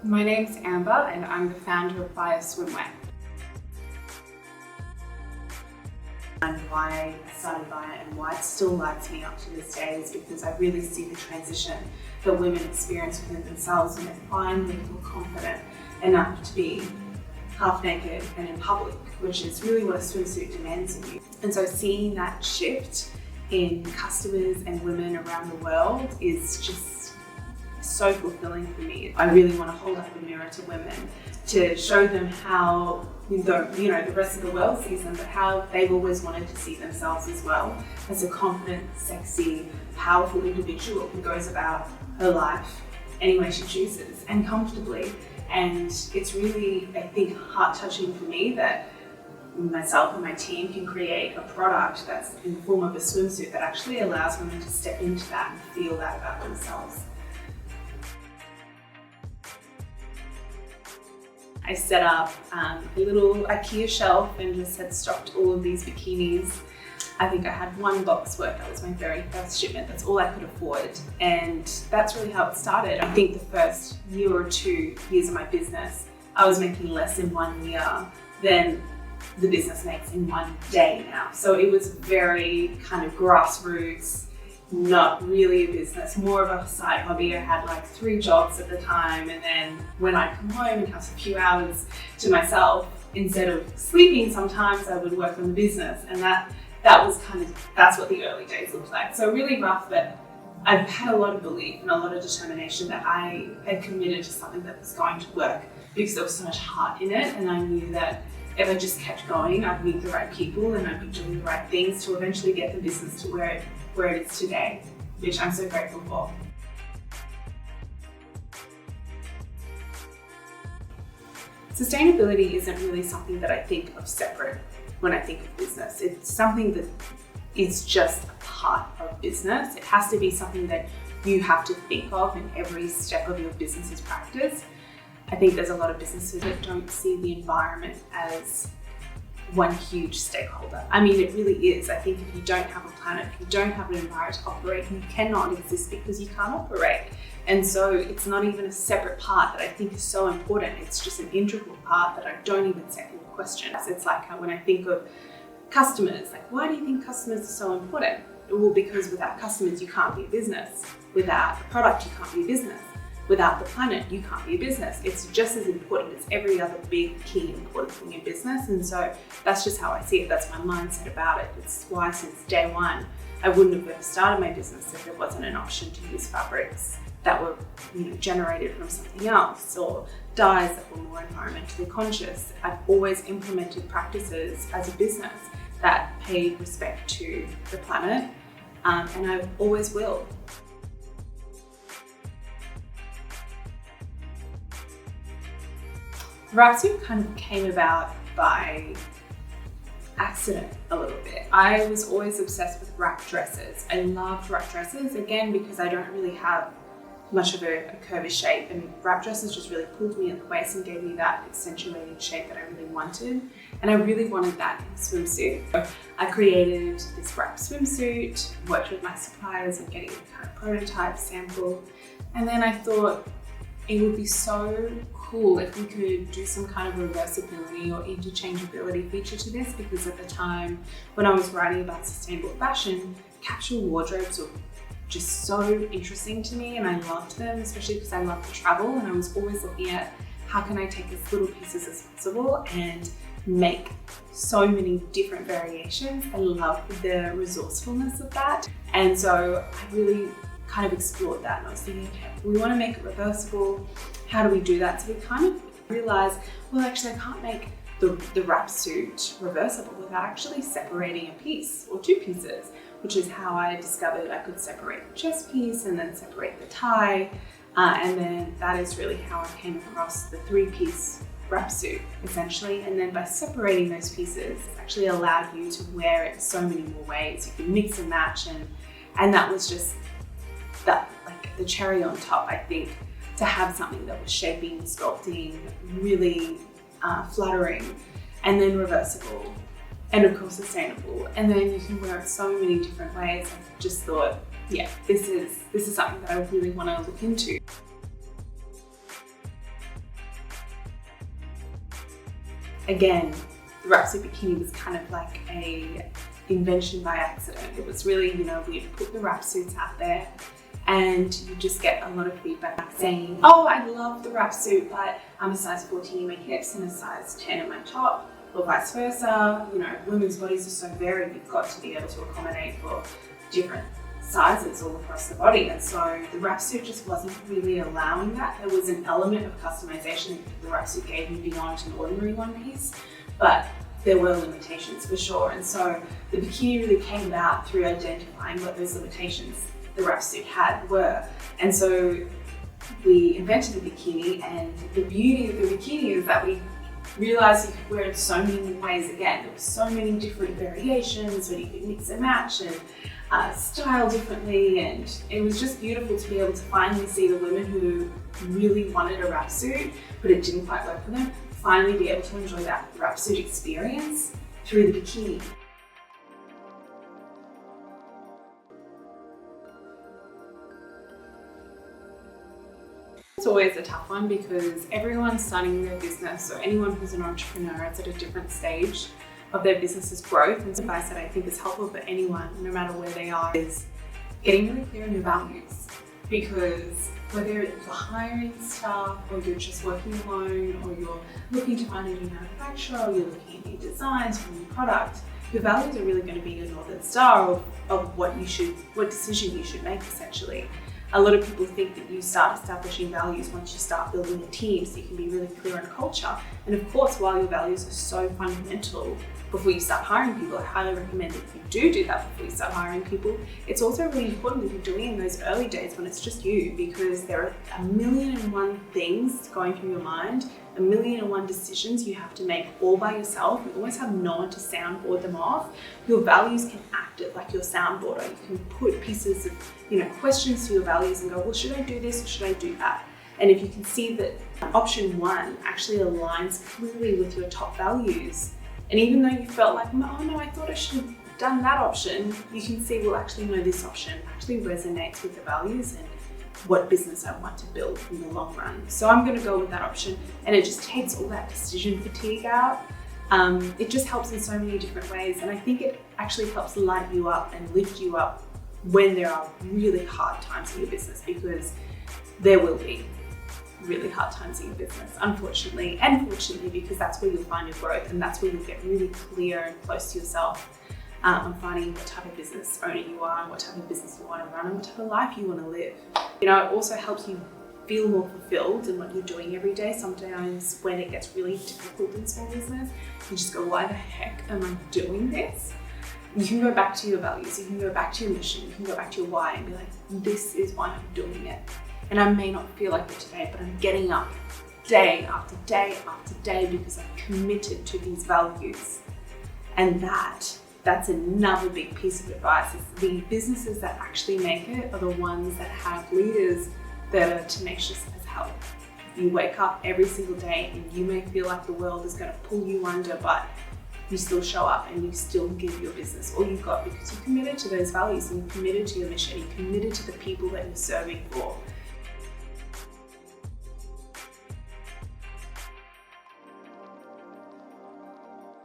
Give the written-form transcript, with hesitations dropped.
My name's Amber and I'm the founder of Baiia swimwear. And why I started Baiia and why it still lights me up to this day is because I really see the transition that women experience within themselves when they finally feel confident enough to be half naked and in public, which is really what a swimsuit demands of you. And so seeing that shift in customers and women around the world is just so fulfilling for me. I really want to hold up a mirror to women to show them how the rest of the world sees them, but how they've always wanted to see themselves as well, as a confident, sexy, powerful individual who goes about her life any way she chooses and comfortably. And it's really, I think, heart-touching for me that myself and my team can create a product that's in the form of a swimsuit that actually allows women to step into that and feel that about themselves. I set up a little IKEA shelf and just had stocked all of these bikinis. I think I had one box worth. That was my very first shipment. That's all I could afford. And that's really how it started. I think the first year or 2 years of my business, I was making less in 1 year than the business makes in 1 day now. So it was very kind of grassroots, not really a business, more of a side hobby. I had like 3 jobs at the time, and then when I'd come home and have a few hours to myself, instead of sleeping sometimes, I would work on the business, and that's what the early days looked like. So really rough, but I've had a lot of belief and a lot of determination that I had committed to something that was going to work because there was so much heart in it, and I knew that if I just kept going, I'd meet the right people and I'd be doing the right things to eventually get the business to where it is today, which I'm so grateful for. Sustainability isn't really something that I think of separate when I think of business. It's something that is just a part of business. It has to be something that you have to think of in every step of your business's practice. I think there's a lot of businesses that don't see the environment as one huge stakeholder. I mean, it really is. I think if you don't have a planet, if you don't have an environment to operate, you cannot exist because you can't operate. And so it's not even a separate part that I think is so important. It's just an integral part that I don't even second question. It's like when I think of customers, like, why do you think customers are so important? Well, because without customers, you can't be a business. Without a product, you can't be a business. Without the planet, you can't be a business. It's just as important as every other big, key, important thing in business. And so that's just how I see it. That's my mindset about it. It's why since day one, I wouldn't have ever started my business if there wasn't an option to use fabrics that were generated from something else, or dyes that were more environmentally conscious. I've always implemented practices as a business that paid respect to the planet, and I always will. The wrap suit kind of came about by accident a little bit. I was always obsessed with wrap dresses. I loved wrap dresses, again, because I don't really have much of a curvy shape, and wrap dresses just really pulled me at the waist and gave me that accentuated shape that I really wanted. And I really wanted that in a swimsuit. So I created this wrap swimsuit, worked with my suppliers and getting a kind of prototype sample. And then I thought it would be so cool if we could do some kind of reversibility or interchangeability feature to this, because at the time when I was writing about sustainable fashion, capsule wardrobes were just so interesting to me, and I loved them, especially because I love to travel, and I was always looking at how can I take as little pieces as possible and make so many different variations. I love the resourcefulness of that, and so I really kind of explored that, and I was thinking, okay, we want to make it reversible. How do we do that? So we kind of realized, well, actually I can't make the wrap suit reversible without actually separating a piece or 2 pieces, which is how I discovered I could separate the chest piece and then separate the tie. And then that is really how I came across the 3-piece wrap suit, essentially. And then by separating those pieces, it actually allowed you to wear it so many more ways. You could mix and match, and that was just that, like the cherry on top, I think, to have something that was shaping, sculpting, really flattering, and then reversible, and of course sustainable, and then you can wear it so many different ways. I just thought, yeah, this is something that I really want to look into. again, the wrapsuit bikini was kind of like a invention by accident. It was really, we'd put the wrapsuits out there and you just get a lot of feedback saying, oh, I love the wrapsuit, but I'm a size 14 in my hips and a size 10 in my top, or vice versa. Women's bodies are so varied, you've got to be able to accommodate for different sizes all across the body. And so the wrapsuit just wasn't really allowing that. There was an element of customization that the wrapsuit gave you beyond an ordinary one piece, but there were limitations for sure. And so the bikini really came about through identifying what those limitations the wrapsuit had were. And so we invented the bikini, and the beauty of the bikini is that we realized you could wear it so many ways. Again, there were so many different variations where you could mix and match and style differently, and it was just beautiful to be able to finally see the women who really wanted a wrapsuit but it didn't quite work for them, finally be able to enjoy that wrapsuit experience through the bikini. It's always a tough one because everyone's starting their business, or anyone who's an entrepreneur is at a different stage of their business's growth. And some advice that I think is helpful for anyone, no matter where they are, is getting really clear on your values. Because whether you're hiring staff, or you're just working alone, or you're looking to find a new manufacturer, or you're looking at new designs for a new product, your values are really going to be your northern star of what decision you should make, essentially. A lot of people think that you start establishing values once you start building a team, so you can be really clear on culture. And of course, while your values are so fundamental before you start hiring people, I highly recommend that you do that before you start hiring people. It's also really important that you're doing it in those early days when it's just you, because there are 1,000,001 things going through your mind, 1,000,001 decisions you have to make all by yourself. You always have no one to soundboard them off. Your values can act like your soundboarder. You can put pieces of questions to your values and go, well, should I do this or should I do that? And if you can see that option one actually aligns clearly with your top values, and even though you felt like, oh no, I thought I should have done that option, you can see, well, actually no, this option actually resonates with the values and what business I want to build in the long run. So I'm going to go with that option, and it just takes all that decision fatigue out. It just helps in so many different ways, and I think it actually helps light you up and lift you up when there are really hard times in your business, because there will be really hard times in your business, unfortunately and fortunately, because that's where you'll find your growth, and that's where you'll get really clear and close to yourself on finding what type of business owner you are, and what type of business you want to run, and what type of life you want to live. It also helps you feel more fulfilled in what you're doing every day. Sometimes when it gets really difficult in small business, you just go, why the heck am I doing this? You can go back to your values, you can go back to your mission, you can go back to your why and be like, this is why I'm doing it. And I may not feel like it today, but I'm getting up day after day after day because I'm committed to these values. And that's another big piece of advice, is the businesses that actually make it are the ones that have leaders that are tenacious as hell. You wake up every single day and you may feel like the world is going to pull you under, but you still show up and you still give your business all you've got, because you're committed to those values and you're committed to your mission, you're committed to the people that you're serving for.